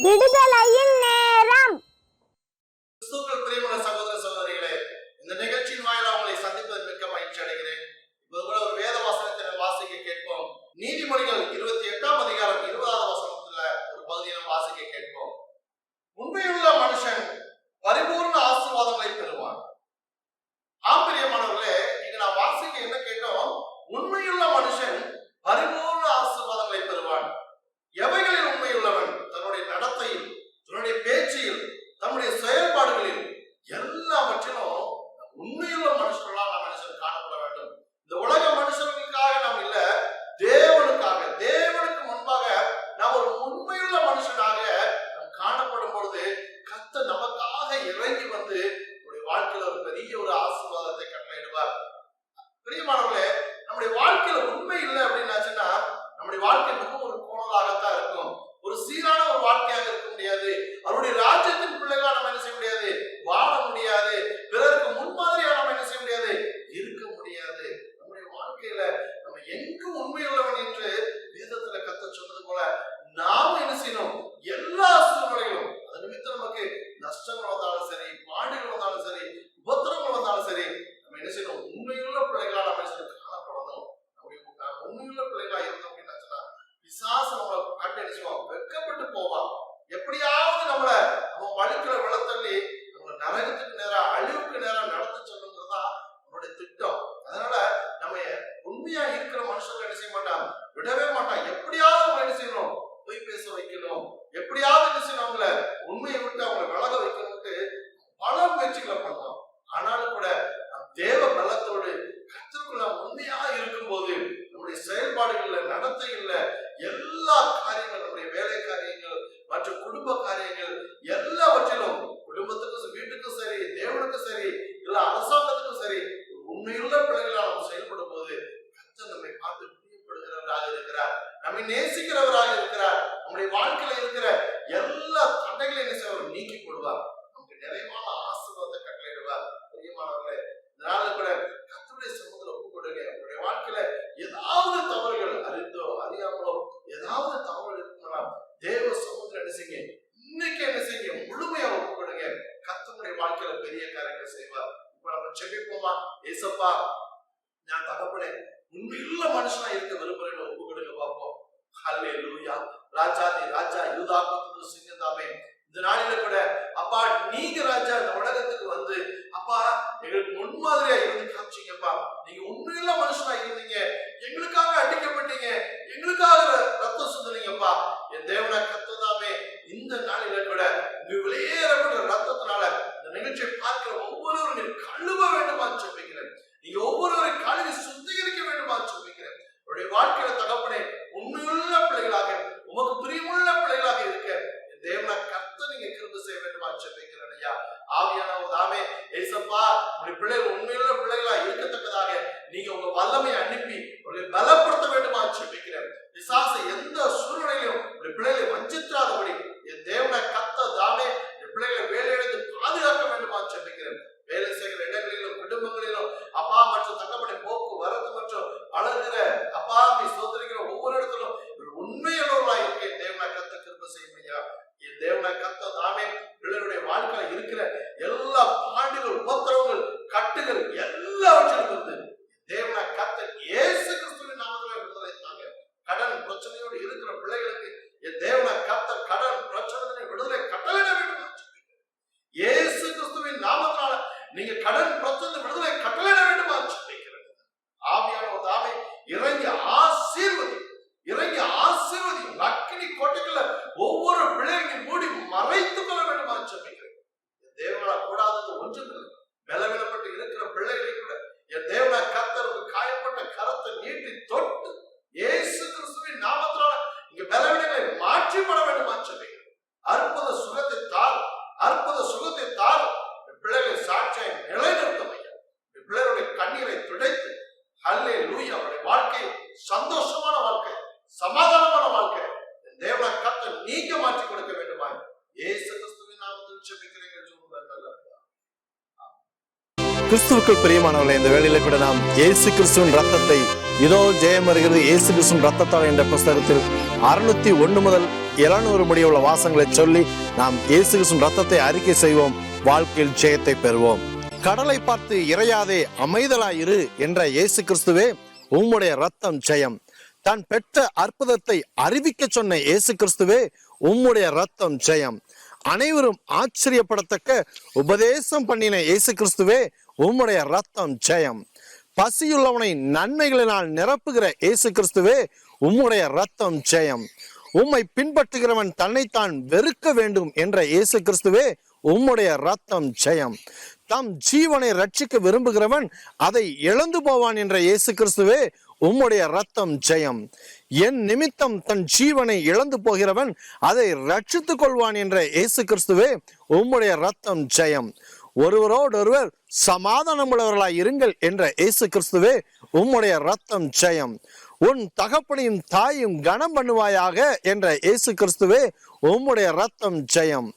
விடுதலையின் நேரம். கிறிஸ்துவுக்குள் பிரியமான சகோதர சகோதரிகளே, இந்த நிகழ்ச்சியின் வாயிலாக உங்களை சந்திப்பதில் மிக்க மகிழ்ச்சி அடைகிறேன். இப்போது கூட ஒரு வேத வசனத்தை வாசிக்க கேட்போம். நீதிமொழிகள் 28ஆம் அதிகாரம் 20வது வசனத்துல ஒரு பகுதியை நாம் வாசிக்க கேட்போம். உண்மையுள்ள மனுஷன் பரிபூர்ண ஆசீர்வாதங்களை பெறுவான். பிரியமானவர்களே, இங்க நான் வாசிக்க என்ன கேட்டோம்? உண்மையுள்ள மனுஷன் பரிபூர்ண ஆசீர்வாதங்களை பெறுவான். எவைகளில் உண்மையுள்ளவன்? தன்னுடைய நடத்தையில், தன்னுடைய பேச்சில், தன்னுடைய செயல்பாடுகளில், எல்லாவற்றிலும் உண்மையுள்ள மனுஷர்களாக நாம் மனுஷன் காணப்பட வேண்டும். இந்த உலக மனுஷர்களுக்காக நாம் இல்ல, தேவனுக்காக, தேவனுக்கு முன்பாக நாம் ஒரு உண்மையுள்ள மனுஷனாக நாம் காணப்படும் பொழுது கர்த்தர் நமக்காக இறங்கி வந்து நம்முடைய வாழ்க்கையில ஒரு பெரிய ஒரு ஆசீர்வாதத்தை கட்டளையிடுவார். பிரியமானவர்களே, நம்முடைய வாழ்க்கையில உண்மை இல்லை அப்படின்னாச்சுன்னா நம்முடைய வாழ்க்கை மிகவும் ஒரு கோணலாகத்தான் இருக்கும். ஒரு சீரான ஒரு வாழ்க்கையாக இருக்க முடியாது. அவருடைய ராஜ்யத்தின் பிள்ளைகளா நம்ம என்ன செய்ய முடியாது, வாழ முடியாது. பிறருக்கு முன்மாதிரியா நம்ம என்ன செய்ய முடியாது, இருக்க முடியாது. நம்முடைய வாழ்க்கையில நம்ம எங்கும் உண்மையுள்ளவன் என்று வேதத்துல கர்த்தர் சொன்னது போல நாம என்ன செய்யணும்? எல்லா சூழ்நிலைகளும், அது நிமித்தம் நமக்கு நஷ்டங்கள் வந்தாலும் சரி, பாடுகள் வந்தாலும் சரி, உபத்திரங்கள் வந்தாலும் சரி, நம்ம என்ன செய்யணும்? உண்மையுள்ள பிள்ளைகளா நம்ம காணப்படணும். உண்மையுள்ள பிள்ளைகளா இருந்தோம் அப்படின்னா பிசாசு நம்மளை கண்டு அடிச்சுவான், வெட்கப்பட்டு போவான். எப்படியாவது நம்மளை அவன் வழிக்குள்ள விழத்தள்ளி நம்மளை நரகத்துக்கு நேரம், அழிவுக்கு நேரம் நடத்த சொல்லுங்கிறதா நம்மளுடைய திட்டம். அதனால நம்ம உண்மையா இருக்கிற மனுஷங்களை என்ன செய்ய மாட்டான், விடவே மாட்டான். எப்படியாவது அவங்க என்ன செய்யணும்? பொய் பேச வைக்கணும். எப்படியாவது என்ன செய்யணும்? அவங்கள உண்மையை விட்டு அவங்களை விலக வைக்கணும்ட்டு பல முயற்சிகளை பண்ணுவோம். ஆனாலும் கூட தேவ பலத்தோடு கர்த்தருக்குள்ள உண்மையா இருக்கும் போது நம்முடைய செயல்பாடுகள்ல, நடத்தைகள்ல, எல்லா காரியங்கள், நம்முடைய வேலை காரியங்கள் மற்றும் குடும்ப காரியங்கள் எல்லாவற்றிலும், குடும்பத்துக்கும் வீட்டுக்கும் சரி, தேவனுக்கும் சரி, இல்ல அரசாங்கத்துக்கும் சரி, உண்மையுள்ள பிள்ளைகளா நாம் செயல்படும் போது கர்த்தர் நம்மை பார்த்து பிரியப்படுகிறவராக இருக்கிறார், நம்மை நேசிக்கிறவராக இருக்கிறார். நம்முடைய வாழ்க்கையில இருக்கிற எல்லா தடைகளையும் என்ன செய்வார்? நீக்கி போடுவார். நமக்கு நிறைவான ஆசீர்வாதத்தை கட்டளையிடுவார். பிரியமானவர்களே, இதனால கூட கர்த்தருடைய சமூகத்துல ஒப்பு கொடுங்க. உங்களுடைய வாழ்க்கையில ஏதாவது தவறுகள், அறிந்தோ அறியாமலோ ஏதாவது தவறுகள் இருக்குன்னா தேவ சமூகத்துல என்ன செய்யுங்க? இன்னைக்கு என்ன செய்யுங்க? முழுமையா ஒப்பு கொடுங்க. கர்த்தருடைய வாழ்க்கையில பெரிய காரியங்களை செய்வார். இப்ப நம்ம செபிப்போமா? ஏசப்பா, நான் தகப்பனே உண்மையுள்ள மனுஷனா இருக்க விரும்புறேன்னு ஒப்பு கொடுங்க பார்ப்போம். ஹல்லேலூயா. ராஜாதி ராஜா, யூதா கோத்திர சிங்கந்தாமே, இந்த நாளில கூட அப்பா நீங்க ராஜா இந்த உலகத்துக்கு வந்து அப்பா எங்களுக்கு முன்மாதிரியா இருந்து காமிச்சீங்கப்பா. நீங்க உண்மையுள்ள மனுஷனா இருந்தீங்க, எங்களுக்காக அடிக்கப்பட்டீங்க, எங்களுக்காக ரத்தம் சுந்தனீங்கப்பா. என் தேவனா கர்த்ததாமே, இந்த நாளில கூட உங்க வெளியேறப்பட்ட ரத்தத்தினால இந்த நிகழ்ச்சியை பார்க்கிற ஒவ்வொருவரும் நீங்க கழுவ வேண்டுமா சொல்லிக்கிறேன். நீங்க ஒவ்வொருவரையும் கழுவி சுத்திகரிக்க வேண்டுமா சொல்லிக்கிறேன். உங்களுடைய வாழ்க்கையில தகப்பனே உண்மையுள்ள பிள்ளைகளாக, உமக்கு பிரியமுள்ள பிள்ளைகளாக இருக்க தேவனா கர்த்தர் நீங்க கிருபை செய்ய வேண்டுமா சொல்லிக்கிறேன் ஐயா. ஆவியானவர் தாமே ஏசப்பா, உங்களுடைய பிள்ளைகள் உண்மையுள்ள பிள்ளைகளா இருக்கத்தக்கதாக நீங்க உங்க வல்லமை அனுப்பி உங்களை பலப்படுத்த வேண்டுமா சொல்லிக்கிறேன். பிசாசு எந்த சூழ்நிலையிலும் உங்களுடைய பிள்ளைகளை வஞ்சித்தாதபடி என் தேவனை கர்த்தர் தாமே என் பிள்ளைகளை வேலையிலிருந்து பாதுகாக்க வேண்டுமா சொல்லிக்கிறேன். வேலை செய்கிற இடங்களிலும், குடும்பங்களிலும் அப்பா மற்றும் தங்கப்படி போக்குவரத்து மற்றும் வளர்கிற அப்பா நீ சோதரிக்கிற ஒவ்வொரு இடத்திலும் உண்மையுள்ளவர்களா இருக்க என் தேவனை கர்த்தர் கிருபை செய்யுமையா. என் தேவனை கர்த்தர் தாமே பிள்ளைகளுடைய வாழ்க்கையில இருக்கிற எல்லா பாடுகள், உபத்திரவங்கள், கட்டுகள் எல்லாவற்றிலும் இருந்து தேவனை கர்த்தர் இயேசு கிறிஸ்துவின் நாமத்திலே விடுதலை தாங்க. கடன் பிரச்சனையோடு இருக்கிற பிள்ளைகளுக்கு என் தேவனை கர்த்தர் கடன் பிரச்சனை விடுதலை கட்டளையிட வேண்டும். இயேசு கிறிஸ்துவின் நாமத்தினால நீங்க கடன் பிரச்சனை விடுதலை கட்டளையிட வேண்டுமா சொல்லிக்கிறேன். ஆவியானவர் தாமே இறங்கி ஆசீர்வதி, இறங்கி ஆசீர்வதி. அக்கினி கோட்டைக்குள்ள ஒவ்வொரு பிள்ளைகளையும் மூடி மறைத்துக் கொள்ள வேண்டுமா சொல்லிக்கிறேன். தேவனா கூடாதது ஒன்றுமில்லை. பலவீனப்பட்டு இருக்கிற பிள்ளைகளை கூட என் தேவனா கர்த்தர் காயப்பட்ட கரத்தை நீட்டி தொட்டு இயேசு கிறிஸ்துவின் நாமத்தினால இங்க பலவீனங்களை மாற்றிப்பட வேண்டுமா சொல்லிக்கிறேன். அற்புத சுகத்தை தார், அற்புத சுகத்தை தார். பிள்ளைகளை சாட்சியை நிலைநிறுத்தும் ஐயா. பிள்ளைகளுடைய கண்ணீரை துடைத்து ஹல்லேலூயா, அவருடைய வாழ்க்கை சந்தோஷமான வாழ்க்கை, சமாதானமான வாழ்க்கை தேவனை கர்த்தர் நீங்க மாற்றி கொடுக்க வேண்டுமா இயேசு கிறிஸ்துவின் நாமத்தில் ஜெபிக்கிறேன். கிறிஸ்துவுக்குள் பிரியமானவர்களே, இந்த வேளையில கூட நாம் இயேசு கிறிஸ்துவின் ரத்தத்தை இதோ ஜெயம் வருகிறது இயேசு கிறிஸ்துவின் ரத்தத்தால் என்ற புஸ்தகத்தில் 601 முதல் 700 முடியுள்ள வாசங்களை சொல்லி நாம் இயேசு கிறிஸ்துவின் ரத்தத்தை அறிக்கை செய்வோம். வாழ்க்கையில் ஜெயத்தை பெறுவோம். கடலை பார்த்து இறையாதே அமைதலாயிரு என்ற இயேசு கிறிஸ்துவே உம்முடைய ரத்தம் ஜெயம். தான் பெற்ற அற்புதத்தை அறிவிக்க சொன்ன இயேசு கிறிஸ்துவே உம்முடைய ரத்தம் ஜெயம். அனைவரும் ஆச்சரியப்படத்தக்க உபதேசம் பண்ணின இயேசு கிறிஸ்துவே உம்முடைய ரத்தம் ஜெயம். பசியுள்ளவனை நன்மைகளினால் நிரப்புகிற இயேசு கிறிஸ்துவே உம்முடைய ரத்தம் ஜெயம். உம்மை பின்பற்றுகிறவன் தன்னைத்தான் வெறுக்க வேண்டும் என்ற இயேசு கிறிஸ்துவே உம்முடைய ரத்தம் ஜெயம். தம் ஜீவனை ரட்சிக்க விரும்புகிறவன் அதை இழந்து போவான் என்ற இயேசு கிறிஸ்துவே உம்முடைய ரத்தம் ஜெயம். என் நிமித்தம் தன் ஜீவனை இழந்து போகிறவன் அதை ரட்சித்துக் கொள்வான் என்ற இயேசு கிறிஸ்துவே உம்முடைய ரத்தம் ஜெயம். ஒருவரோடொருவர் சமாதானம் உள்ளவர்களாய் இருங்கள் என்ற இயேசு கிறிஸ்துவே உம்முடைய ரத்தம் ஜெயம். உன் தகப்பனையும் தாயும் கனம் பண்ணுவாயாக என்ற இயேசு கிறிஸ்துவே உம்முடைய ரத்தம் ஜெயம்.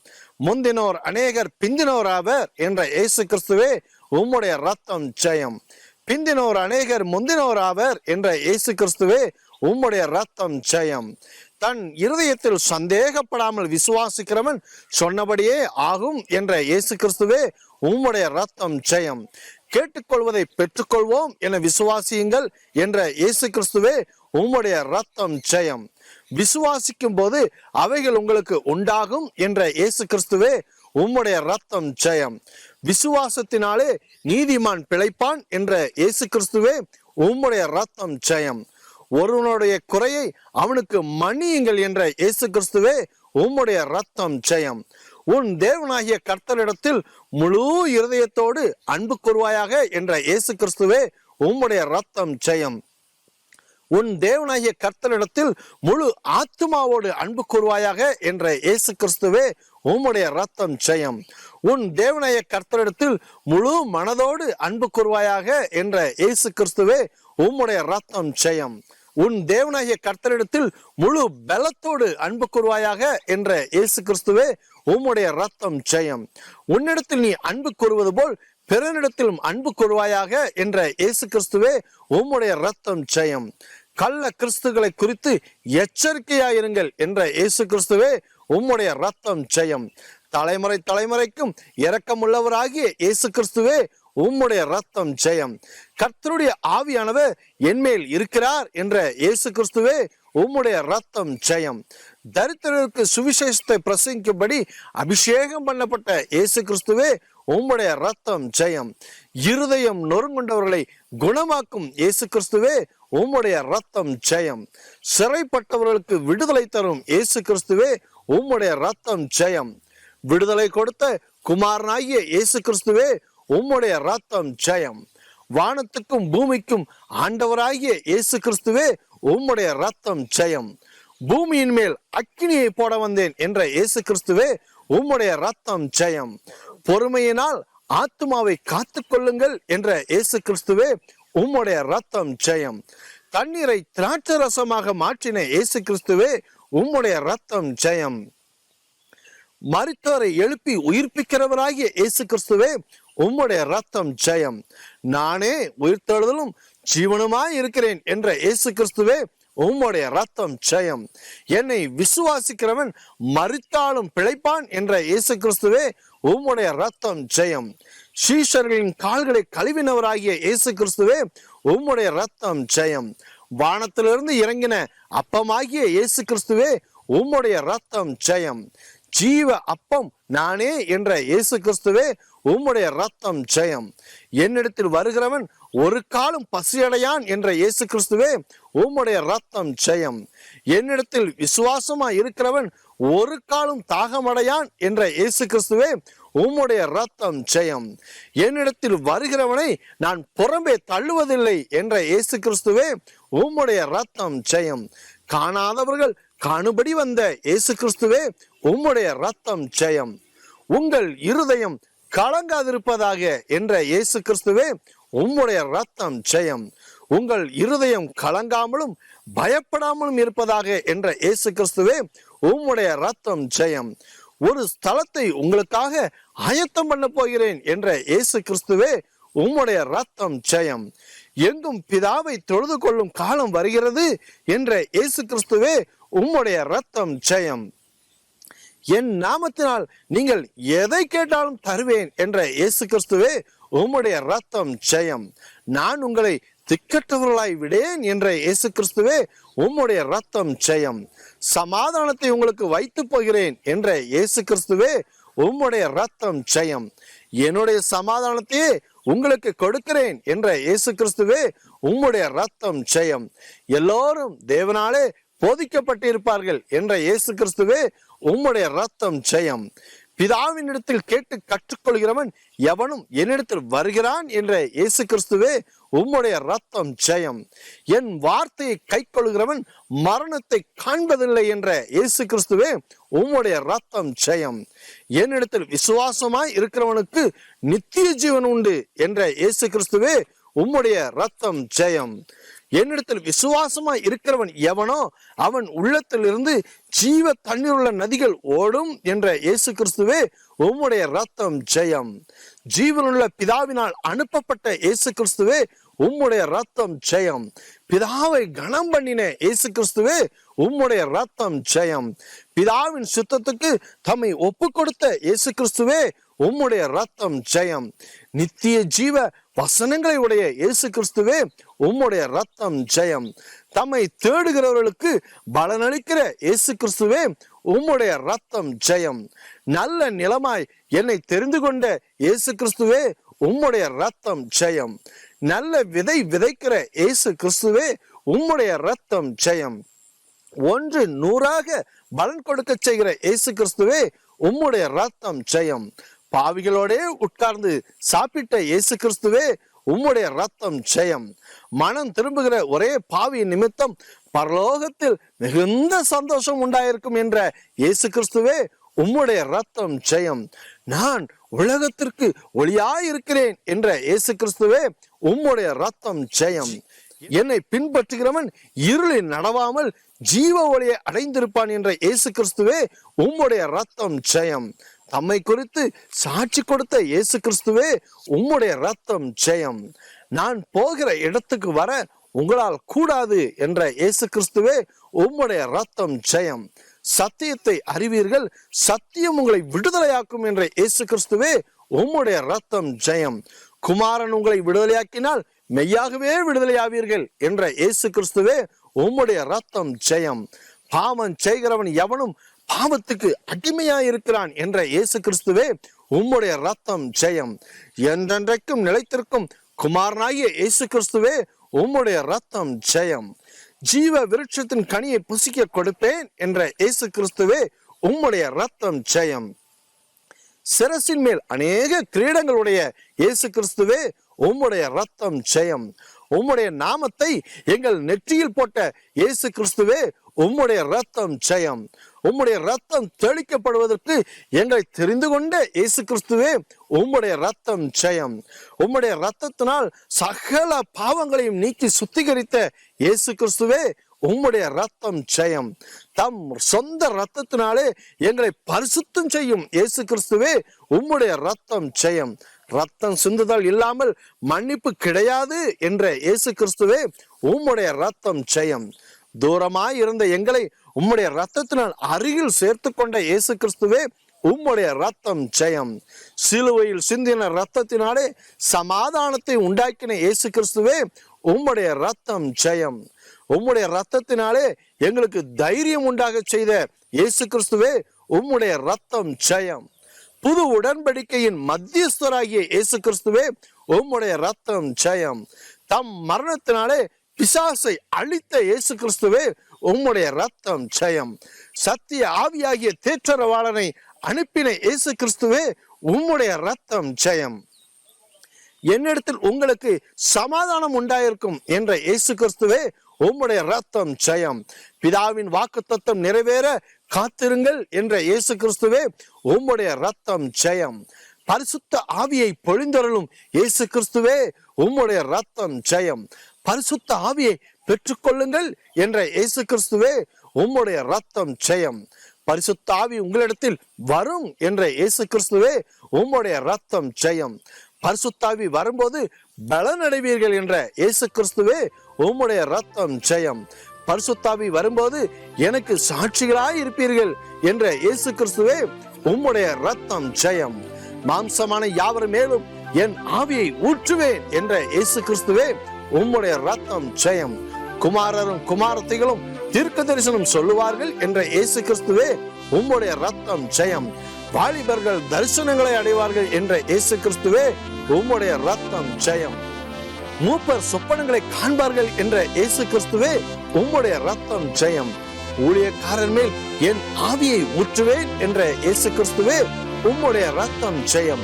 முந்தினோர் அநேகர் பிந்தினோர் ஆவர் என்ற இயேசு கிறிஸ்துவே உம்முடைய ரத்தம் ஜெயம். பிந்தினோர் அநேகர் முந்தினோர் ஆவர் என்ற இயேசு கிறிஸ்துவே உம்முடைய ரத்தம் ஜெயம். தன் இருதயத்தில் சந்தேகப்படாமல் விசுவாசிக்கிறவன் சொன்னபடியே ஆகும் என்ற இயேசு கிறிஸ்துவே உம்முடைய ரத்தம் ஜெயம். கேட்டுக்கொள்வதை பெற்றுக்கொள்வோம் என விசுவாசியுங்கள் என்ற இயேசு கிறிஸ்துவே உம்முடைய ரத்தம் ஜெயம். விசுவாசிக்கும் போது அவைகள் உங்களுக்கு உண்டாகும் என்ற இயேசு கிறிஸ்துவே உம்முடைய ரத்தம் ஜெயம். விசுவாசத்தினாலே நீதிமான் பிழைப்பான் என்ற இயேசு கிறிஸ்துவே உம்முடைய ரத்தம் ஜெயம். ஒருவனுடைய குறையை அவனுக்கு மன்னியுங்கள் என்ற இயேசு கிறிஸ்துவே உம்முடைய ரத்தம் ஜெயம். உன் தேவனாகிய கர்த்தரிடத்தில் முழு இருதயத்தோடு அன்பு கூர்வாயாக என்ற இயேசு கிறிஸ்துவே உம்முடைய ரத்தம் ஜெயம். உன் தேவனாகிய கர்த்தரிடத்தில் முழு ஆத்துமாவோடு அன்பு கூர்வாயாக என்ற இயேசு கிறிஸ்துவே உம்முடைய ரத்தம் ஜெயம். உன் தேவனாகிய கர்த்தரிடத்தில் முழு மனதோடு அன்பு கூர்வாயாக என்ற இயேசு கிறிஸ்துவே உம்முடைய ரத்தம் ஜெயம். உன் தேவனாகிய கர்த்தரிடத்தில் முழு பலத்தோடு அன்பு கூர்வாயாக என்ற இயேசு கிறிஸ்துவே உம்முடைய ரத்தம் ஜெயம். உன்னிடத்தில் நீ அன்பு கூறுவது போல் பிறனிடத்திலும் அன்பு கூர்வாயாக என்ற இயேசு கிறிஸ்துவே உம்முடைய ரத்தம் ஜெயம். கள்ள கிறிஸ்துகளை குறித்து எச்சரிக்கையாயிருங்கள் என்ற இயேசு கிறிஸ்துவே உம்முடைய ரத்தம் ஜெயம். தலைமுறை தலைமுறைக்கும் இரக்கமுள்ளவராகிய இயேசு கிறிஸ்துவே உம்முடைய ரத்தம் ஜெயம். கர்த்தருடைய ஆவியானவர் என்மேல் இருக்கிறார் என்ற இயேசு கிறிஸ்துவே உம்முடைய ரத்தம் ஜெயம். தரித்திரருக்கு சுவிசேஷத்தை பிரசங்கிக்கும்படி அபிஷேகம் பண்ணப்பட்ட இயேசு கிறிஸ்துவே உம்முடைய ரத்தம் ஜெயம். இருதயம் நொறுங்குண்டவர்களை குணமாக்கும் இயேசு கிறிஸ்துவே உம்முடைய ரத்தம் ஜெயம். சிறைப்பட்டவர்களுக்கு விடுதலை தரும் இயேசு கிறிஸ்துவே உம்முடைய ரத்தம் ஜெயம். விடுதலை கொடுத்த குமாரனாகிய இயேசு கிறிஸ்துவே உம்முடைய ரத்தம் ஜெயம். வானத்துக்கும் பூமிக்கும் ஆண்டவராகிய இயேசு கிறிஸ்துவே உம்முடைய ரத்தம் ஜெயம். பூமியின் மேல் அக்கினியை போட வந்தேன் என்ற இயேசு கிறிஸ்துவே உம்முடைய ரத்தம் ஜெயம். பொறுமையினால் ஆத்துமாவை காத்து கொள்ளுங்கள் என்ற இயேசு கிறிஸ்துவே உம்முடைய ரத்தம் ஜெயம். தண்ணீரை திராட்சை ரசமாக மாற்றின இயேசு கிறிஸ்துவே உம்முடைய ரத்தம் ஜெயம். மரித்தோரை எழுப்பி உயிர்ப்பிக்கிறவராகிய இயேசு கிறிஸ்துவே உம்முடைய ரத்தம் ஜெயம். நானே உயிர்த்தெழுதலும் ஜீவனுமாய் இருக்கிறேன் என்ற இயேசு கிறிஸ்துவே உம்முடைய ரத்தம் ஜெயம். என்னை விசுவாசிக்கிறவன் மரித்தாலும் பிழைப்பான் என்ற இயேசு கிறிஸ்துவே உம்முடைய ரத்தம் ஜெயம். சீஷர்களின் கால்களை கழுவினவராகிய இயேசு கிறிஸ்துவே உம்முடைய ரத்தம் ஜெயம். வானத்திலிருந்து இறங்கின அப்பமாகிய இயேசு கிறிஸ்துவே உம்முடைய ரத்தம் ஜெயம். ஜீவ அப்பம் நானே என்ற இயேசு கிறிஸ்துவே உம்முடைய ரத்தம் ஜெயம். என்னிடத்தில் வருகிறவன் ஒரு காலம் பசியடையான் என்ற இயேசு கிறிஸ்துவே உம்முடைய ரத்தம் ஜெயம். என்னிடத்தில் விசுவாசமா இருக்கிறவன் ஒரு காலம் தாகமடையான் என்ற இயேசு கிறிஸ்துவே உம்முடைய ரத்தம் ஜெயம். என்னிடத்தில் வருகிறவனை நான் புறம்பே தள்ளுவதில்லை என்ற இயேசு கிறிஸ்துவே உம்முடைய ரத்தம் ஜெயம். காணாதவர்கள் காணுபடி வந்த இயேசு கிறிஸ்துவே உம்முடைய ரத்தம் ஜெயம். உங்கள் இருதயம் கலங்காதிருப்பதாக என்ற இயேசு கிறிஸ்துவே உம்முடைய ரத்தம் ஜெயம். உங்கள் இருதயம் கலங்காமலும் பயப்படாமலும் இருப்பதாக என்ற இயேசு கிறிஸ்துவே உம்முடைய ரத்தம் ஜெயம். ஒரு ஸ்தலத்தை உங்களுக்காக ஆயத்தம் பண்ண போகிறேன் என்ற இயேசு கிறிஸ்துவே உம்முடைய ரத்தம் ஜெயம். எங்கும் பிதாவை தொழுது கொள்ளும் காலம் வருகிறது என்ற இயேசு கிறிஸ்துவே உம்முடைய ரத்தம் ஜெயம். என் நாமத்தினால் நீங்கள் எதை கேட்டாலும் தருவேன் என்ற இயேசு கிறிஸ்துவே உம்முடைய ரத்தம் ஜெயம். நான் உங்களை திக்கற்றவர்களாய் விடேன் என்ற இயேசு கிறிஸ்துவே உம்முடைய ரத்தம் ஜெயம். சமாதானத்தை உங்களுக்கு வைத்து போகிறேன் என்ற இயேசு கிறிஸ்துவே உம்முடைய ரத்தம் ஜெயம். என்னுடைய சமாதானத்தையே உங்களுக்கு கொடுக்கிறேன் என்ற இயேசு கிறிஸ்துவே உம்முடைய ரத்தம் ஜெயம். எல்லோரும் தேவனாலே போதிக்கப்பட்டிருப்பார்கள் என்ற இயேசு கிறிஸ்துவே உம்முடைய ரத்தம் ஜெயம். பிதாவின் இடத்தில் கேட்டு கற்றுக்கொள்கிறவன் எவனும் என்னிடத்தில் வருகிறான் என்ற இயேசு கிறிஸ்துவே உம்முடைய ரத்தம் ஜெயம். என் வார்த்தையை கை கொள்கிறவன் மரணத்தை காண்பதில்லை என்ற இயேசு கிறிஸ்துவே உம்முடைய ரத்தம் ஜெயம். என்னிடத்தில் விசுவாசமாய் இருக்கிறவனுக்கு நித்திய ஜீவன் உண்டு என்ற இயேசு கிறிஸ்துவே உம்முடைய ரத்தம் ஜெயம். என்னிடத்தில் விசுவாசமாய் இருக்கிறவன் எவனோ அவன் உள்ளத்தில் இருந்து ஜீவ தண்ணீர் உள்ள நதிகள் ஓடும் என்ற இயேசு கிறிஸ்துவே உம்முடைய ரத்தம் ஜெயம். ஜீவனுள்ள பிதாவினால் அனுப்பப்பட்ட இயேசு கிறிஸ்துவே உம்முடைய ரத்தம் ஜெயம். பிதாவை கனம் பண்ணின இயேசு கிறிஸ்துவே உம்முடைய ரத்தம் ஜெயம். பிதாவின் சுத்தத்துக்கு தம்மை ஒப்பு கொடுத்த இயேசு கிறிஸ்துவே உம்முடைய ரத்தம் ஜெயம். நித்திய ஜீவ வசனங்களை உடைய இயேசு கிறிஸ்துவே உம்முடைய ரத்தம் ஜெயம். தம்மை தேடுகிறவர்களுக்கு பலனளிக்கிற இயேசு கிறிஸ்துவே உம்முடைய ரத்தம் ஜெயம். நல்ல நிலமாய் என்னை தெரிந்து கொண்ட இயேசு கிறிஸ்துவே உம்முடைய ரத்தம் ஜெயம். நல்ல விதை விதைக்கிற இயேசு கிறிஸ்துவே உம்முடைய ரத்தம் ஜெயம். 100 பலன் கொடுக்க செய்கிற இயேசு கிறிஸ்துவே உம்முடைய ரத்தம் ஜெயம். பாவிகளோட உட்கார்ந்து சாப்பிட்ட இயேசு கிறிஸ்துவே உம்முடைய ரத்தம் ஜெயம். மனம் திரும்புகிற ஒரே பாவி நிமித்தம் பரலோகத்தில் மிகுந்த சந்தோஷம் உண்டாயிருக்கும் என்ற இயேசு கிறிஸ்துவே உம்முடைய ரத்தம் ஜெயம். நான் உலகத்திற்கு ஒளியாயிருக்கிறேன் என்ற இயேசு கிறிஸ்துவே உம்முடைய ரத்தம் ஜெயம். என்னை பின்பற்றுகிறவன் இருளில் நடவாமல் ஜீவ ஒளியை அடைந்திருப்பான் என்ற இயேசு கிறிஸ்துவே உம்முடைய ரத்தம் ஜெயம். தம்மை குறித்து சாட்சி கொடுத்த இயேசு கிறிஸ்துவே உம்முடைய ரத்தம் ஜெயம். நான் போகிற இடத்துக்கு வர உங்களால் கூடாது என்ற இயேசு கிறிஸ்துவே உம்முடைய ரத்தம் ஜெயம். சத்தியத்தை அறிவீர்கள், சத்தியம் உங்களை விடுதலையாக்கும் என்ற இயேசு கிறிஸ்துவே உம்முடைய ரத்தம் ஜெயம். குமாரன் உங்களை விடுதலையாக்கினால் மெய்யாகவே விடுதலையாவீர்கள் என்ற இயேசு கிறிஸ்துவே உம்முடைய ரத்தம் ஜெயம். பாவம் செய்கிறவன் எவனும் பாவத்துக்கு அடிமையாயிருக்கிறான் என்ற இயேசு கிறிஸ்துவே உம்முடைய ரத்தம் ஜெயம். என்றென்றைக்கும் நிலைத்திருக்கும் குமாரனாகிய இயேசு கிறிஸ்துவே உம்முடைய ரத்தம் ஜெயம். ஜீவ விருட்சத்தின் கனியை புசிக்க கொடுப்பேன் என்ற இயேசு கிறிஸ்துவே உம்முடைய ரத்தம் ஜெயம். சிரசின் மேல் அநேக கிரீடங்களுடைய இயேசு கிறிஸ்துவே உம்முடைய ரத்தம் ஜெயம். உம்முடைய நாமத்தை எங்கள் நெற்றியில் போட்ட இயேசு கிறிஸ்துவே உம்முடைய ரத்தம் ஜெயம். உம்முடைய ரத்தம் தெளிக்கப்படுவதற்கு எங்களை தெரிந்து கொண்ட இயேசு கிறிஸ்துவே உம்முடைய ரத்தம் ஜெயம். உம்முடைய ரத்தத்தினால் சகல பாவங்களையும் நீக்கி சுத்திகரித்த இயேசு கிறிஸ்துவே உம்முடைய ரத்தம் ஜெயம். தம் சொந்த ரத்தத்தினாலே எங்களை பரிசுத்தம் செய்யும் இயேசு கிறிஸ்துவே உம்முடைய ரத்தம் ஜெயம். ரத்தம் சிந்துதல் இல்லாமல் மன்னிப்பு கிடையாது என்ற இயேசு கிறிஸ்துவே உம்முடைய ரத்தம் ஜெயம். தூரமாய் இருந்த எங்களை உம்முடைய ரத்தத்தினால் அருகில் சேர்த்து கொண்ட இயேசு கிறிஸ்துவே உம்முடைய ரத்தம் ஜெயம். சிலுவையில் சிந்தின ரத்தத்தினாலே சமாதானத்தை உண்டாக்கின இயேசு கிறிஸ்துவே உம்முடைய ரத்தம் ஜெயம். உம்முடைய ரத்தத்தினாலே எங்களுக்கு தைரியம் உண்டாக செய்த இயேசு கிறிஸ்துவே உம்முடைய ரத்தம் ஜெயம். புது உடன்படிக்கையின் மத்தியஸ்தராகிய இயேசு கிறிஸ்துவே உம்முடைய ரத்தம் ஜெயம். தம் மரணத்தினாலே பிசாசை அழித்த இயேசு கிறிஸ்துவே உம்முடைய ரத்தம் ஜெயம். சத்திய ஆவியாகிய தேற்றரவாளனை அனுப்பின இயேசு கிறிஸ்துவே உம்முடைய ரத்தம் ஜெயம். என்னிடத்தில் உங்களுக்கு சமாதானம் உண்டாயிருக்கும் என்ற இயேசு கிறிஸ்துவே உம்முடைய ரத்தம் ஜெயம். பிதாவின் வாக்குத்தத்தம் நிறைவேற காத்திருங்கள் என்ற இயேசு கிறிஸ்துவே உம்முடைய ரத்தம் ஜெயம். பரிசுத்த ஆவியை பொழிந்தருளும் இயேசு கிறிஸ்துவே உம்முடைய ரத்தம் ஜெயம். பரிசுத்த ஆவியை பெற்றுக்கொள்ளுங்கள் என்ற இயேசு கிறிஸ்துவே உம்முடைய ரத்தம் ஜெயம். பரிசுத்த ஆவி உங்களிடத்தில் வரும் என்ற இயேசு கிறிஸ்துவே உம்முடைய ரத்தம் ஜெயம். பரிசுத்த ஆவி வரும்போது பலனடைவீர்கள் என்ற இயேசு கிறிஸ்துவே உம்முடைய ரத்தம் ஜெயம். பரிசுத்தாவி வரும்போது எனக்கு சாட்சிகளாய் இருப்பீர்கள் என்ற இயேசு கிறிஸ்துவே உம்முடைய ரத்தம் ஜெயம். மாம்சமான யாவர் மேலும் என் ஆவியை ஊற்றுவேன் என்ற இயேசு கிறிஸ்துவே உம்முடைய ரத்தம் ஜெயம். குமாரரும் குமாரத்திகளும் தீர்க்க தரிசனம் சொல்லுவார்கள் என்ற இயேசு கிறிஸ்துவே உம்முடைய ரத்தம் ஜெயம். வாலிபர்கள் தரிசனங்களை அடைவார்கள் என்ற இயேசு கிறிஸ்துவே உம்முடைய ரத்தம் ஜெயம். மூப்பர் சொப்பனங்களை காண்பார்கள் என்ற இயேசு கிறிஸ்துவே உம்முடைய ரத்தம் ஜெயம். ஊழியக்காரன் மேல் என் ஆவியை ஊற்றுவேன் என்ற இயேசு கிறிஸ்துவே உம்முடைய ரத்தம் ஜெயம்.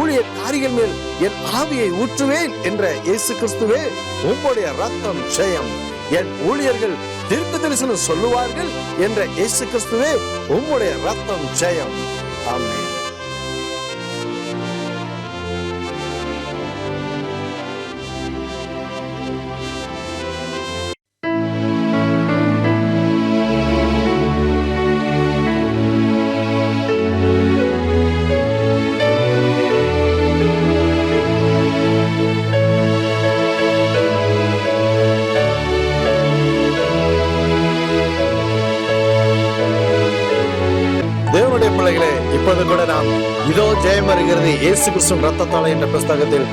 ஊழியக்காரிகள் மேல் என் ஆவியை ஊற்றுவேன் என்ற இயேசு கிறிஸ்துவே உம்முடைய ரத்தம் ஜெயம். என் ஊழியர்கள் தீர்க்க தரிசனம் சொல்லுவார்கள் என்ற இயேசு கிறிஸ்துவே உம்முடைய ரத்தம் ஜெயம். ஆமென். தேவனுடைய பிள்ளைகளே, இப்போது கூட நாம் இதோ ஜெயம் வருகிறது இயேசு கிறிஸ்துவின் ரத்தத்தாலே என்ற புஸ்தகத்தில்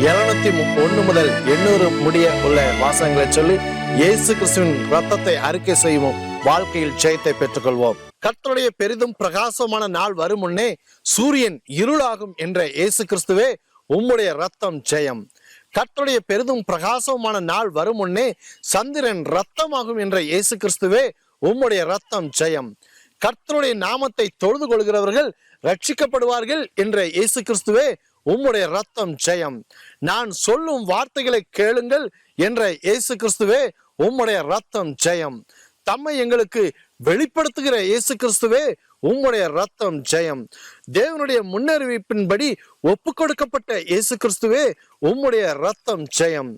701 முதல் 800 முடிய உள்ள வாசகங்களை சொல்லி இயேசு கிறிஸ்துவின் ரத்தத்தை அறிக்கை செய்வோம். வாழ்க்கையில் ஜெயத்தை பெற்றுக்கொள்வோம். கர்த்தருடைய பெரிதும் பிரகாசமான நாள் வரும் முன்னே சூரியன் இருளாகும் என்ற இயேசு கிறிஸ்துவே உம்முடைய ரத்தம் ஜெயம். கர்த்தருடைய பெரிதும் பிரகாசமான நாள் வரும் முன்னே சந்திரன் ரத்தமாகும் என்ற இயேசு கிறிஸ்துவே உம்முடைய ரத்தம் ஜெயம். கர்த்தருடைய நாமத்தை தொழுது கொள்கிறவர்கள் ரட்சிக்கப்படுவார்கள் என்ற இயேசு கிறிஸ்துவே உம்முடைய ரத்தம் ஜெயம். நான் சொல்லும் வார்த்தைகளை கேளுங்கள் என்ற இயேசு கிறிஸ்துவே உம்முடைய ரத்தம் ஜெயம். தம்மை எங்களுக்கு வெளிப்படுத்துகிற இயேசு கிறிஸ்துவே உம்முடைய ரத்தம் ஜெயம். தேவனுடைய முன்னறிவிப்பின்படி ஒப்பு கொடுக்கப்பட்ட இயேசு கிறிஸ்துவே உம்முடைய ரத்தம் ஜெயம்.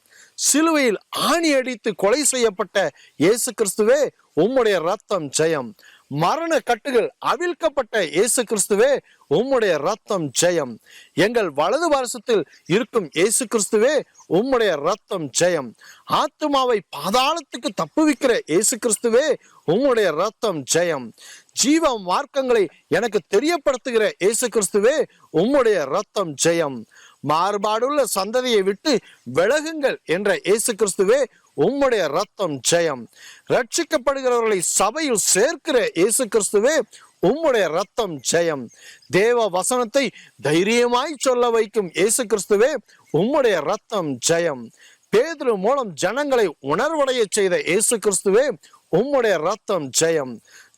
சிலுவையில் ஆணி அடித்து கொலை செய்யப்பட்ட இயேசு கிறிஸ்துவே உம்முடைய ரத்தம் ஜெயம். மரண கட்டுகள் அவிழ்க்கப்பட்ட இயேசு கிறிஸ்துவே உம்முடைய ரத்தம் ஜெயம். எங்கள் வலது வருஷத்தில் இருக்கும் இயேசு கிறிஸ்துவே உம்முடைய ரத்தம் ஜெயம். ஆத்துமாவை பாதாளத்துக்கு தப்புவிக்கிற இயேசு கிறிஸ்துவே உம்முடைய ரத்தம் ஜெயம். ஜீவ மார்க்கங்களை எனக்கு தெரியப்படுத்துகிற இயேசு கிறிஸ்துவே உம்முடைய ரத்தம் ஜெயம். மாறுபாடுள்ள சந்ததியை விட்டு விலகுங்கள் என்ற இயேசு கிறிஸ்துவே உம்முடைய ரத்தம் ஜெயம். ரட்சிக்கப்படுகிறவர்களை சபையில் சேர்க்கிற இயேசு கிறிஸ்துவே உம்முடைய ரத்தம் ஜெயம். தேவ வசனத்தை தைரியமாய் சொல்ல வைக்கும் இயேசு கிறிஸ்துவே உம்முடைய ரத்தம் ஜெயம். பேதுரு மூலம் ஜனங்களை உணர்வடைய செய்த இயேசு கிறிஸ்துவே உம்முடைய ரத்தம் ஜெயம்.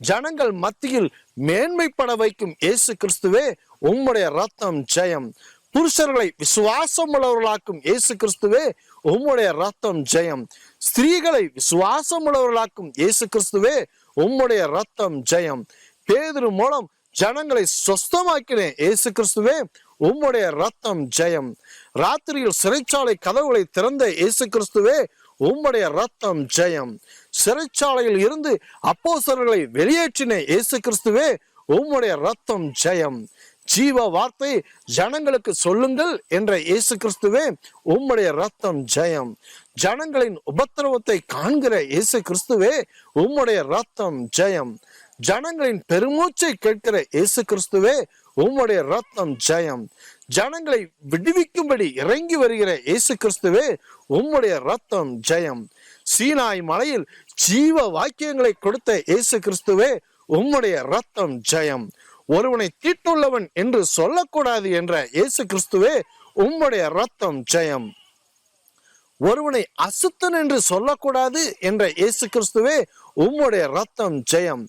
ஜனங்கள் மத்தியில் மேன்மைப்பட வைக்கும் இயேசு கிறிஸ்துவே உம்முடைய ரத்தம் ஜெயம். புருஷர்களை விசுவாசம் உள்ளவர்களாக்கும் இயேசு கிறிஸ்துவே உம்முடைய ரத்தம் ஜெயம். ஸ்திரீகளை விசுவாசம் உள்ளவர்களாக்கும் இயேசு கிறிஸ்துவே உம்முடைய ரத்தம் ஜெயம். பேதுரு மூலம் ஜனங்களை சொஸ்தமாக்கின இயேசு கிறிஸ்துவே உம்முடைய ரத்தம் ஜெயம். ராத்திரியில் சிறைச்சாலை கதவுகளை திறந்த இயேசு கிறிஸ்துவே உம்முடைய ரத்தம் ஜெயம். சிறைச்சாலையில் இருந்து அப்போஸ்தலர்களை வெளியேற்றின இயேசு கிறிஸ்துவே உம்முடைய ரத்தம் ஜெயம். ஜீவ வார்த்தை ஜனங்களுக்கு சொல்லுங்கள் என்ற இயேசு கிறிஸ்துவே உம்முடைய ரத்தம் ஜெயம். ஜனங்களின் உபத்திரவத்தை காண்கிற இயேசு கிறிஸ்துவே உம்முடைய ரத்தம் ஜெயம். ஜனங்களின் பெருமூச்சை கேட்கிற இயேசு கிறிஸ்துவே உம்முடைய ரத்தம் ஜெயம். ஜனங்களை விடுவிக்கும்படி இறங்கி வருகிற இயேசு கிறிஸ்துவே உம்முடைய ரத்தம் ஜெயம். சீனாய் மலையில் ஜீவ வாக்கியங்களை கொடுத்த இயேசு கிறிஸ்துவே உம்முடைய ரத்தம் ஜெயம். ஒருவனை தீட்டுள்ளவன் என்று சொல்லக்கூடாது என்ற இயேசு கிறிஸ்துவே உம்முடைய ரத்தம் ஜெயம். ஒருவனை அசுத்தன் என்று சொல்லக்கூடாது என்ற இயேசு கிறிஸ்துவே உம்முடைய ரத்தம் ஜெயம்.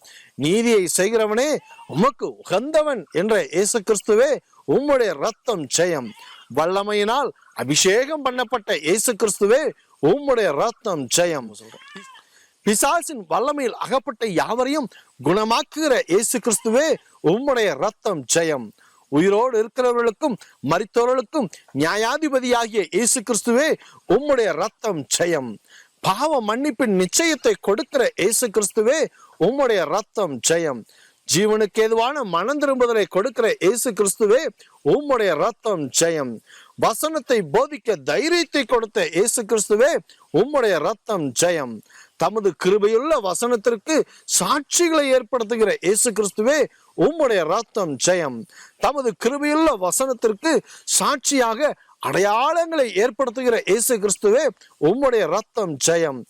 நீதியை செய்கிறவனே உமக்கு உகந்தவன் என்ற இயேசு கிறிஸ்துவே உம்முடைய ரத்தம் ஜெயம். வல்லமையினால் அபிஷேகம் பண்ணப்பட்ட இயேசு கிறிஸ்துவே உம்முடைய ரத்தம் ஜெயம். பிசாசின் வல்லமையில் அகப்பட்ட யாவரையும் குணமாக்குகிற இயேசு கிறிஸ்துவே உம்முடைய ரத்தம் ஜெயம். உயிரோடு இருக்கிறவர்களுக்கும் மரித்தவர்களுக்கும் நியாயாதிபதியாகிய இயேசு கிறிஸ்துவே உம்முடைய ரத்தம் ஜெயம். பாவ மன்னிப்பின் நிச்சயத்தை கொடுக்கிற இயேசு கிறிஸ்துவே உம்முடைய ரத்தம் ஜெயம். ஜீவனுக்கு ஏதுவான மனம் திரும்புதலை கொடுக்கிற இயேசு கிறிஸ்துவே உம்முடைய ரத்தம் ஜெயம். வசனத்தை போதிக்க தைரியத்தை கொடுத்த இயேசு கிறிஸ்துவே உம்முடைய ரத்தம் ஜெயம். தமது கிருபையுள்ள வசனத்திற்கு சாட்சிகளை ஏற்படுத்துகிற இயேசு கிறிஸ்துவே உம்முடைய ரத்தம் ஜெயம். தமது கிருபையுள்ள வசனத்திற்கு சாட்சியாக அடையாளங்களை ஏற்படுத்துகிற இயேசு கிறிஸ்துவே உம்முடைய ரத்தம் ஜெயம்.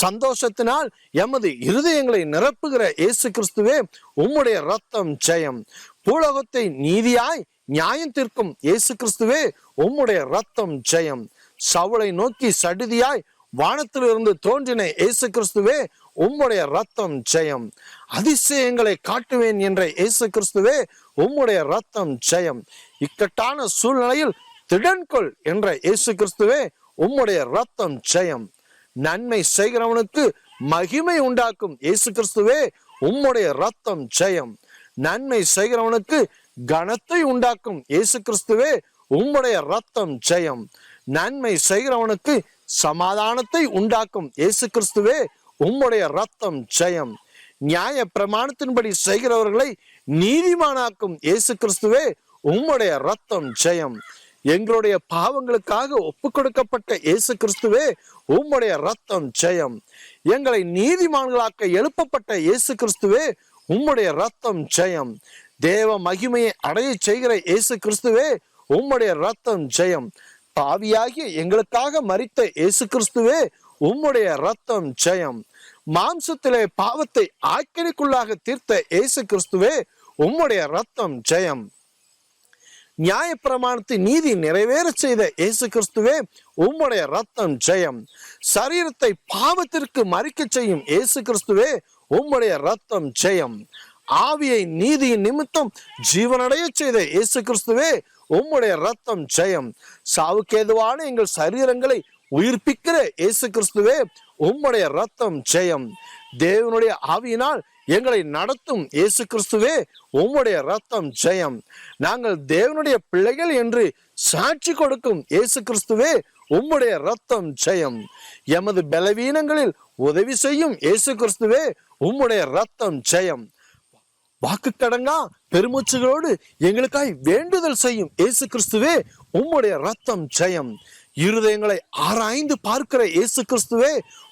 சந்தோஷத்தினால் எமது இருதயங்களை நிரப்புகிற இயேசு கிறிஸ்துவே உம்முடைய ரத்தம் ஜெயம். பூலோகத்தை நீதியாய் நியாயம் தீர்க்கும் இயேசு கிறிஸ்துவே உம்முடைய ரத்தம் ஜெயம். சவுலை நோக்கி சடுதியாய் வானத்திலிருந்து தோன்றின இயேசு கிறிஸ்துவே உம்முடைய ரத்தம் ஜெயம். அதிசயங்களை காட்டுவேன் என்ற இயேசு கிறிஸ்துவே உம்முடைய ரத்தம் ஜெயம். இக்கட்டான சூழ்நிலையில் திடன்கொள் என்ற இயேசு கிறிஸ்துவே உம்முடைய ரத்தம் ஜெயம். நன்மை செய்கிறவனுக்கு மகிமை உண்டாக்கும் இயேசு கிறிஸ்துவே உம்முடைய ரத்தம் ஜெயம். நன்மை செய்கிறவனுக்கு கனத்தை உண்டாக்கும் இயேசு கிறிஸ்துவே உம்முடைய ரத்தம் ஜெயம். நன்மை செய்கிறவனுக்கு சமாதானத்தை உண்டாக்கும் இயேசு கிறிஸ்துவே உம்முடைய ரத்தம் ஜெயம். நியாய பிரமாணத்தின்படி செய்கிறவர்களை நீதிமானாக்கும் இயேசு கிறிஸ்துவே உம்முடைய ரத்தம் ஜெயம். எங்களுடைய பாவங்களுக்காக ஒப்பு கொடுக்கப்பட்ட இயேசு கிறிஸ்துவே உம்முடைய ரத்தம் ஜெயம். எங்களை நீதிமான்களாக்க எழுப்பப்பட்ட இயேசு கிறிஸ்துவே உம்முடைய ரத்தம் ஜெயம். தேவ மகிமையை அடைய செய்கிற இயேசு கிறிஸ்துவே உம்முடைய ரத்தம் ஜெயம். பாவியாகிய எங்களுக்காக மரித்த இயேசு கிறிஸ்துவே உம்முடைய ரத்தம் ஜெயம். மாம்சத்திலே பாவத்தை ஆக்கினைக்குள்ளாக தீர்த்த இயேசு கிறிஸ்துவே உம்முடைய ரத்தம் ஜெயம். நியாயப்பிரமாணத்தை நீதி நிறைவேற செய்த இயேசு கிறிஸ்துவே உம்முடைய ரத்தம் ஜெயம். சரீரத்தை பாவத்திற்கு மறிக்க செய்யும் இயேசு கிறிஸ்துவே உம்முடைய ரத்தம் ஜெயம். ஆவியை நீதியின் நிமித்தம் ஜீவனடைய செய்த இயேசு கிறிஸ்துவே உம்முடைய ரத்தம் ஜெயம். சாவுக்கேதுவான எங்கள் சரீரங்களை உயிர்ப்பிக்கிற இயேசு கிறிஸ்துவே உம்முடைய ரத்தம் ஜெயம். தேவனுடைய ஆவியினால் எங்களை நடத்தும் இயேசு கிறிஸ்துவே உம்முடைய ரத்தம் ஜெயம். நாங்கள் தேவனுடைய பிள்ளைகள் என்று சாட்சி கொடுக்கும் இயேசு கிறிஸ்துவே உம்முடைய ரத்தம் ஜெயம். எமது பலவீனங்களில் உதவி செய்யும் இயேசு கிறிஸ்துவே உம்முடைய ரத்தம் ஜெயம். வாக்கு கடங்கா பெருமூச்சுகளோடு எங்களுக்காய் வேண்டுதல் செய்யும் இயேசு கிறிஸ்துவே உம்முடைய ரத்தம் ஜெயம். இருதயங்களை ஆராய்ந்து பார்க்கிற இயேசு கிறிஸ்துவே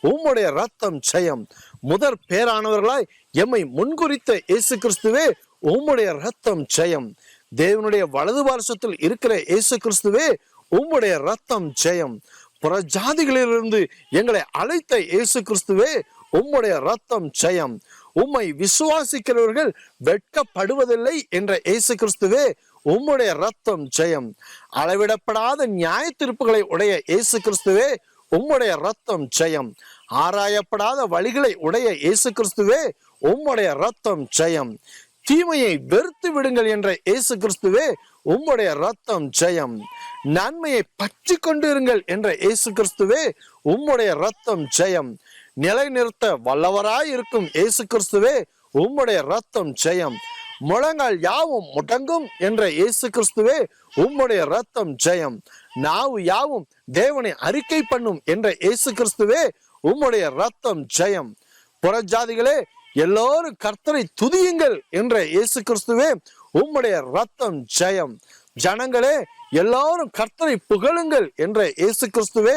உம்முடைய ரத்தம் ஜெயம். முதற் பேரானவர்களாய் எம்மை முன்குறித்த இயேசு கிறிஸ்துவே உம்முடைய ரத்தம் ஜெயம். தேவனுடைய வலது பார்சத்தில் இருக்கிற இயேசு கிறிஸ்துவே உம்முடைய ரத்தம் ஜெயம். புறஜாதிகளிலிருந்து எங்களை அழைத்த இயேசு கிறிஸ்துவே உம்முடைய ரத்தம் ஜெயம். உம்மை விசுவாசிக்கிறவர்கள் வெட்கப்படுவதில்லை என்ற இயேசு கிறிஸ்துவே உம்முடைய ரத்தம் ஜெயம். அளவிடப்படாத நியாய தீர்ப்புகளை உடைய இயேசு கிறிஸ்துவே உம்முடைய ரத்தம் ஜெயம். ஆராயப்படாத வழிகளை உடைய இயேசு கிறிஸ்துவே உம்முடைய ரத்தம் ஜெயம். தீமையை வெறுத்து விடுங்கள் என்ற இயேசு கிறிஸ்துவே உம்முடைய ரத்தம் ஜெயம். நன்மையை பற்றி கொண்டிருங்கள் என்ற இயேசு கிறிஸ்துவே உம்முடைய ரத்தம் ஜெயம். நிலைநிறுத்த வல்லவராய் இருக்கும் இயேசு கிறிஸ்துவே உம்முடைய ரத்தம் ஜெயம். முழங்கால் யாவும் முடங்கும் என்ற இயேசு கிறிஸ்துவே உம்முடைய ரத்தம் ஜெயம். நாவு யாவும் தேவனை அறிக்கை பண்ணும் என்ற இயேசு கிறிஸ்துவே உம்முடைய ரத்தம் ஜெயம். புறஜாதிகளே எல்லோரும் கர்த்தரை துதியுங்கள் என்ற இயேசு கிறிஸ்துவே உம்முடைய ரத்தம் ஜெயம். ஜனங்களே எல்லாரும் கர்த்தரை புகழுங்கள் என்ற இயேசு கிறிஸ்துவே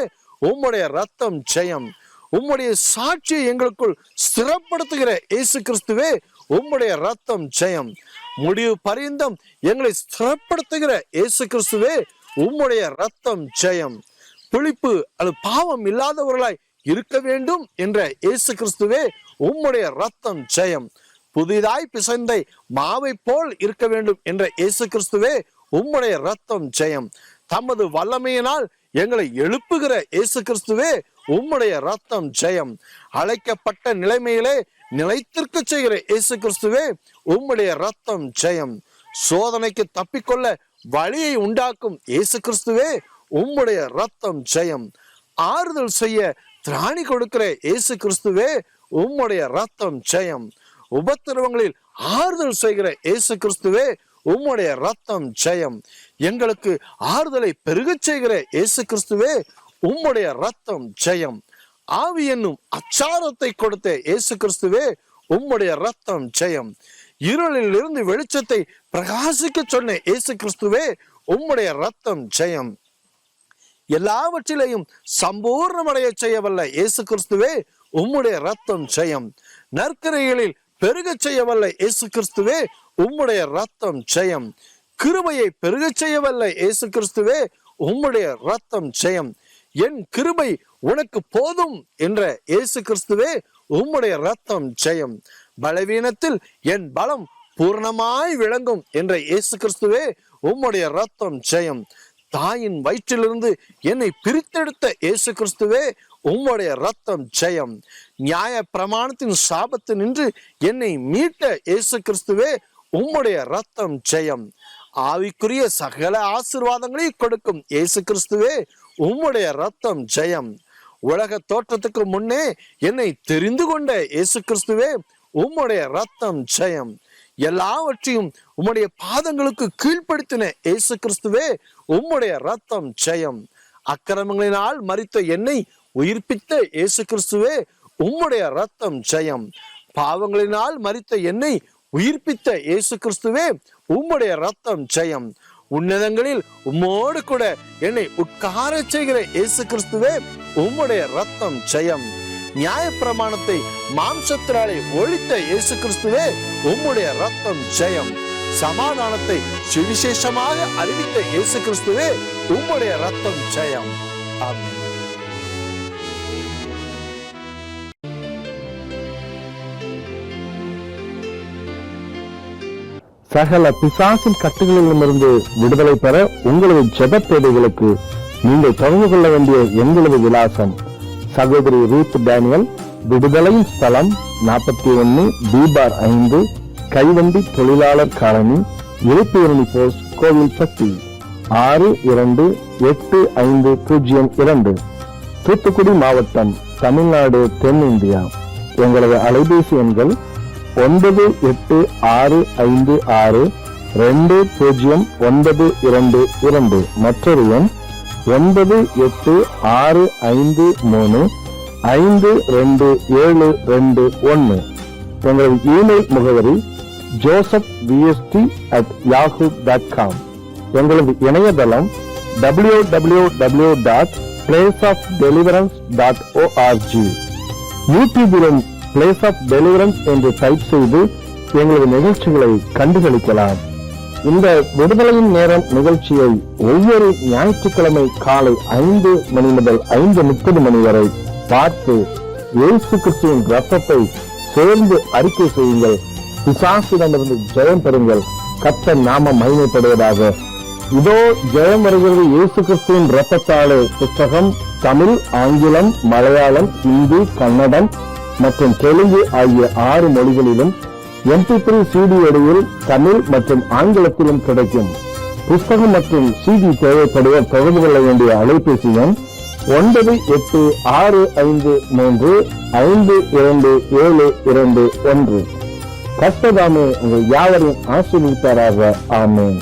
உம்முடைய ரத்தம் ஜெயம். உம்முடைய சாட்சியை எங்களுக்குள் ஸ்திரப்படுத்துகிற இயேசு கிறிஸ்துவே உம்முடைய ரத்தம் ஜெயம். முடிவு பரியந்தம் எங்களை ஸ்திரப்படுத்துகிற இயேசு கிறிஸ்துவே உம்முடைய ரத்தம் ஜெயம். புளிப்பு அல்லது பாவம் இல்லாதவர்களாய் இருக்க வேண்டும் என்ற இயேசு கிறிஸ்துவே உம்முடைய ரத்தம் ஜெயம். புதிதாய் பிசைந்த மாவை போல் இருக்க வேண்டும் என்ற இயேசு கிறிஸ்துவே உம்முடைய ரத்தம் ஜெயம். தமது வல்லமையினால் எங்களை எழுப்புகிற இயேசு கிறிஸ்துவே உம்முடைய ரத்தம் ஜெயம். அழைக்கப்பட்ட நிலைமையிலே நிலைத்திருக்க செய்கிற இயேசு கிறிஸ்துவே உம்முடைய ரத்தம் ஜெயம். சோதனைக்கு தப்பிக்கொள்ள வழியை உண்டாக்கும் இயேசு கிறிஸ்துவே உம்முடைய ரத்தம் ஜெயம். ஆறுதல் செய்ய திராணி கொடுக்கிற இயேசு கிறிஸ்துவே உம்முடைய ரத்தம் ஜெயம். உபத்திரவங்களில் ஆறுதல் செய்கிற இயேசு கிறிஸ்துவே உம்முடைய ரத்தம் ஜெயம். எங்களுக்கு ஆறுதலை பெருகச் செய்கிற இயேசு கிறிஸ்துவே உம்முடைய ரத்தம் ஜெயம். ஆவி என்னும் அச்சாரத்தை கொடுத்த இயேசு கிறிஸ்துவே உம்முடைய ரத்தம் ஜெயம். இருளில் இருந்து வெளிச்சத்தை பிரகாசிக்க சொன்ன இயேசு கிறிஸ்துவே உம்முடைய ரத்தம் ஜெயம். எல்லாவற்றிலையும் சம்பூர்ணமடைய செய்யவல்ல இயேசு கிறிஸ்துவே உம்முடைய ரத்தம் ஜெயம். நற்கிரைகளில் பெருகச் செய்யவல்ல இயேசு கிறிஸ்துவே, உம்முடைய ரத்தம் ஜெயம். கிருபையை பெருகச் செய்யவல்ல இயேசு கிறிஸ்துவே, உம்முடைய ரத்தம் ஜெயம். என் கிருபை உனக்கு போதும் என்ற இயேசு கிறிஸ்துவே, உம்முடைய ரத்தம் ஜெயம். பலவீனத்தில் என் பலம் பூர்ணமாய் விளங்கும் என்ற இயேசு கிறிஸ்துவே, உம்முடைய ரத்தம் ஜெயம். தாயின் வயிற்றிலிருந்து என்னை பிரித்தெடுத்த இயேசு கிறிஸ்துவே, உம்முடைய ரத்தம் ஜெயம். நியாய பிரமாணத்தின் சாபத்து நின்று என்னை மீட்ட இயேசு கிறிஸ்துவே, உம்முடைய ரத்தம் ஜெயம். ஆவிக்குரிய சகல ஆசீர்வாதங்களை கொடுக்கும் இயேசு கிறிஸ்துவே, உம்முடைய ரத்தம் ஜெயம். உலக தோற்றத்துக்கு முன்னே என்னை தெரிந்து கொண்ட இயேசு கிறிஸ்துவே, உம்முடைய ரத்தம் ஜெயம். எல்லாவற்றையும் உம்முடைய பாதங்களுக்கு கீழ்ப்படுத்தின இயேசு கிறிஸ்துவே, உம்முடைய ரத்தம் ஜெயம். அக்கிரமங்களினால் மரித்த என்னை உயிர்ப்பித்த இயேசு கிறிஸ்துவே, உம்முடைய ரத்தம் ஜெயம். பாவங்களினால் மரித்த என்னை உயிர்ப்பித்த இயேசு கிறிஸ்துவே, உம்முடைய ரத்தம் ஜெயம். உன்னதங்களில் உம்மோடு கூட என்னை உட்கார செய்கிற இயேசு கிறிஸ்துவே, உம்முடைய ரத்தம் ஜெயம். நியாய பிரமாணத்தை மாம்சத்தினாலே ஒழித்த இயேசு கிறிஸ்துவே, உம்முடைய ரத்தம் ஜெயம். சமாதானத்தை சுவிசேஷமாக அறிவித்த இயேசு கிறிஸ்துவே, உம்முடைய ரத்தம் ஜெயம். ஆமென். சகல பிசாசின் கட்டுகளிலிருந்து விடுதலை பெற உங்களது ஜெப தேவைகளுக்கு நீங்கள் தொடர்பு கொள்ள வேண்டிய எங்களது விலாசம்: சகோதரி ரூத் டேனியல், விடுதலையின் ஸ்தலம் 41 B/5, கைவண்டி தொழிலாளர் காலனி, இழுப்பேரணி போஸ்ட், கோவில்பட்டி 628502, தூத்துக்குடி மாவட்டம், தமிழ்நாடு, தென்னிந்தியா. எங்களது அலைபேசி எண்கள் 9865620922, மற்றொரு எண் 9865352721. எங்களது இமெயில் முகவரி josephvst@yahoo.com. எங்களது இணையதளம் www.placeofdeliverance.org. யூடியூபிலும் பிளேஸ் ஆஃப் டெலிவரன்ஸ் என்று டைப் செய்து எங்களது நிகழ்ச்சிகளை கண்டுகளிக்கலாம். இந்த விடுதலையின் நேரம் நிகழ்ச்சியை ஒவ்வொரு ஞாயிற்றுக்கிழமை காலை 5 மணி முதல் 5:30 மணி வரை பார்த்து இயேசு கிறிஸ்துவின் ரத்தத்தை சேர்ந்து அறிக்கை செய்யுங்கள். பிசாசிடமிருந்து ஜெயம் பெறுங்கள். கர்த்தர் நாமம் மகிமைப்படுவதாக. இதோ ஜெயம் வருகிறது இயேசு கிறிஸ்துவின் ரத்தத்தாலே புத்தகம் தமிழ், ஆங்கிலம், மலையாளம், ஹிந்தி, கன்னடம் மற்றும் தெலுங்கு ஆகிய 6 மொழிகளிலும் MP3 CD வடிவில் தமிழ் மற்றும் ஆங்கிலத்திலும் கிடைக்கும். புத்தகம் மற்றும் CD தேவைப்படுவோர் தொடர்பு கொள்ள வேண்டிய அலைபேசி எண் 9863527221. கர்த்தர் தாமே உங்கள் யாவரையும் ஆசீர்வதிப்பாராக. ஆமென்.